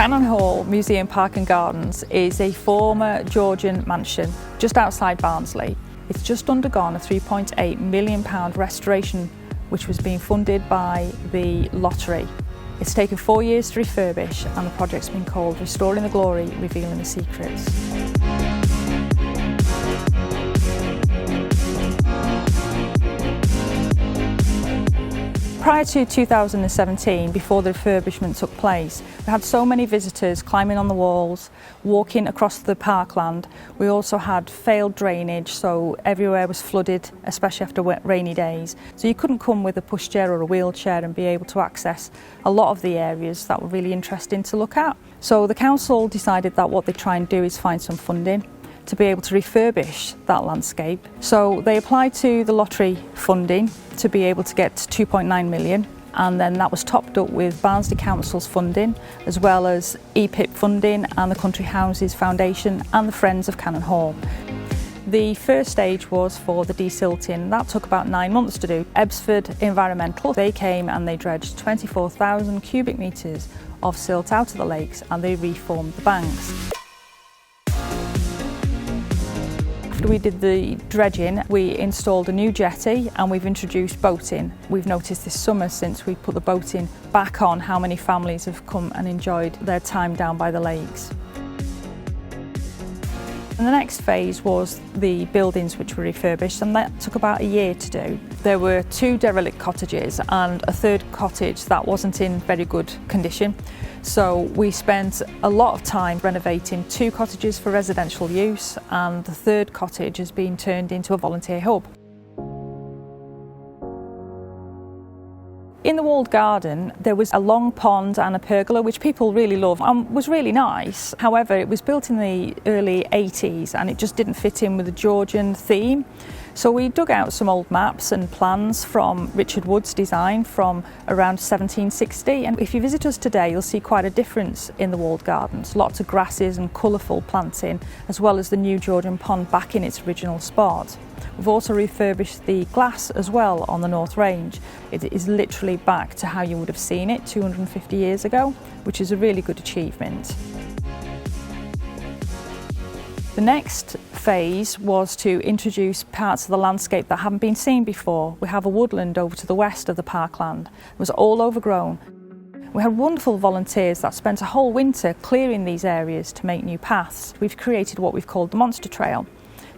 Cannon Hall Museum Park and Gardens is a former Georgian mansion just outside Barnsley. It's just undergone a £3.8 million restoration which was being funded by the lottery. It's taken 4 years to refurbish and the project's been called Restoring the Glory, Revealing the Secrets. Prior to 2017, before the refurbishment took place, we had so many visitors climbing on the walls, walking across the parkland. We also had failed drainage, so everywhere was flooded, especially after wet, rainy days. So you couldn't come with a pushchair or a wheelchair and be able to access a lot of the areas that were really interesting to look at. So the council decided that what they try and do is find some funding to be able to refurbish that landscape. So they applied to the lottery funding to be able to get 2.9 million, and then that was topped up with Barnsley Council's funding, as well as EPIP funding and the Country Houses Foundation and the Friends of Cannon Hall. The first stage was for the desilting. That took about 9 months to do. Ebsford Environmental, they came and they dredged 24,000 cubic metres of silt out of the lakes and they reformed the banks. After we did the dredging, we installed a new jetty and we've introduced boating. We've noticed this summer, since we put the boating back on, how many families have come and enjoyed their time down by the lakes. And the next phase was the buildings which were refurbished, and that took about a year to do. There were 2 derelict cottages and a 3rd cottage that wasn't in very good condition. So we spent a lot of time renovating 2 cottages for residential use, and the 3rd cottage has been turned into a volunteer hub. In the walled garden there was a long pond and a pergola which people really love and was really nice. However, it was built in the early 80s and it just didn't fit in with the Georgian theme. So we dug out some old maps and plans from Richard Wood's design from around 1760, and if you visit us today you'll see quite a difference in the walled gardens. Lots of grasses and colourful planting, as well as the new Georgian pond back in its original spot. We've also refurbished the glass as well on the North Range. It is literally back to how you would have seen it 250 years ago, which is a really good achievement. The next phase was to introduce parts of the landscape that haven't been seen before. We have a woodland over to the west of the parkland. It was all overgrown. We had wonderful volunteers that spent a whole winter clearing these areas to make new paths. We've created what we've called the Monster Trail.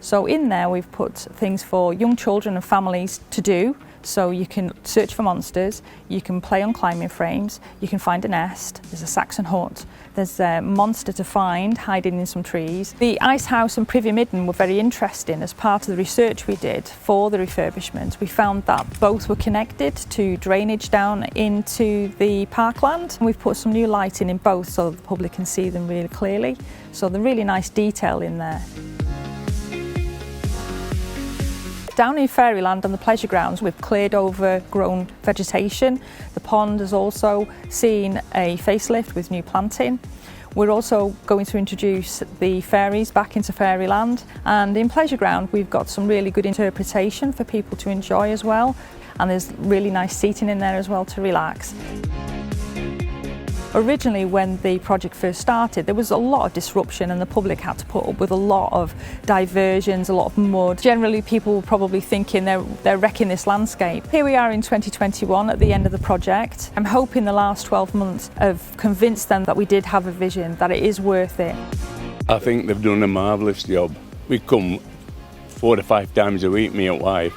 So in there we've put things for young children and families to do. So you can search for monsters, you can play on climbing frames, you can find a nest, there's a Saxon hut, there's a monster to find hiding in some trees. The ice house and Privy Midden were very interesting. As part of the research we did for the refurbishment, we found that both were connected to drainage down into the parkland. We've put some new lighting in both so that the public can see them really clearly. So the really nice detail in there. Down in Fairyland on the pleasure grounds, we've cleared overgrown vegetation. The pond has also seen a facelift with new planting. We're also going to introduce the fairies back into Fairyland, and in pleasure ground we've got some really good interpretation for people to enjoy as well, and there's really nice seating in there as well to relax. Originally, when the project first started, there was a lot of disruption and the public had to put up with a lot of diversions, a lot of mud. Generally, people were probably thinking they're wrecking this landscape. Here we are in 2021 at the end of the project. I'm hoping the last 12 months have convinced them that we did have a vision, that it is worth it. I think they've done a marvellous job. We come 4 to 5 times a week, me and wife,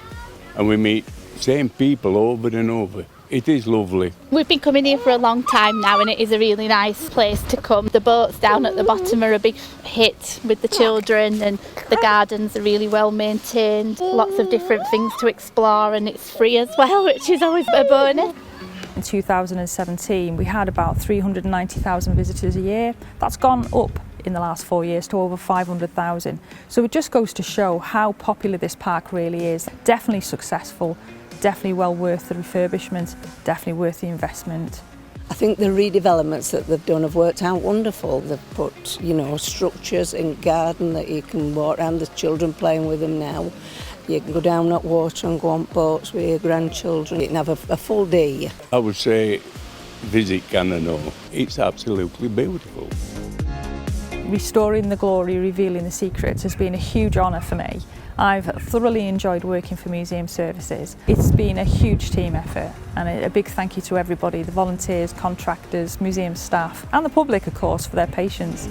and we meet same people over and over. It is lovely. We've been coming here for a long time now and it is a really nice place to come. The boats down at the bottom are a big hit with the children, and the gardens are really well maintained. Lots of different things to explore and it's free as well, which is always a bonus. In 2017 we had about 390,000 visitors a year. That's gone up in the last 4 years to over 500,000. So it just goes to show how popular this park really is. Definitely successful. Definitely well worth the refurbishment, definitely worth the investment. I think the redevelopments that they've done have worked out wonderful. They've put, structures in garden that you can walk around, the children playing with them now. You can go down at water and go on boats with your grandchildren. You can have a full day. I would say visit Cannon Hall. It's absolutely beautiful. Restoring the glory, revealing the secrets has been a huge honour for me. I've thoroughly enjoyed working for Museum Services. It's been a huge team effort, and a big thank you to everybody, the volunteers, contractors, museum staff and the public of course for their patience.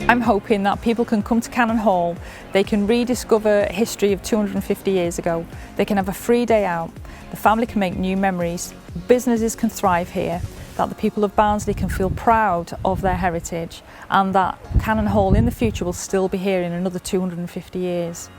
I'm hoping that people can come to Cannon Hall, they can rediscover history of 250 years ago, they can have a free day out, the family can make new memories, businesses can thrive here, that the people of Barnsley can feel proud of their heritage, and that Cannon Hall in the future will still be here in another 250 years.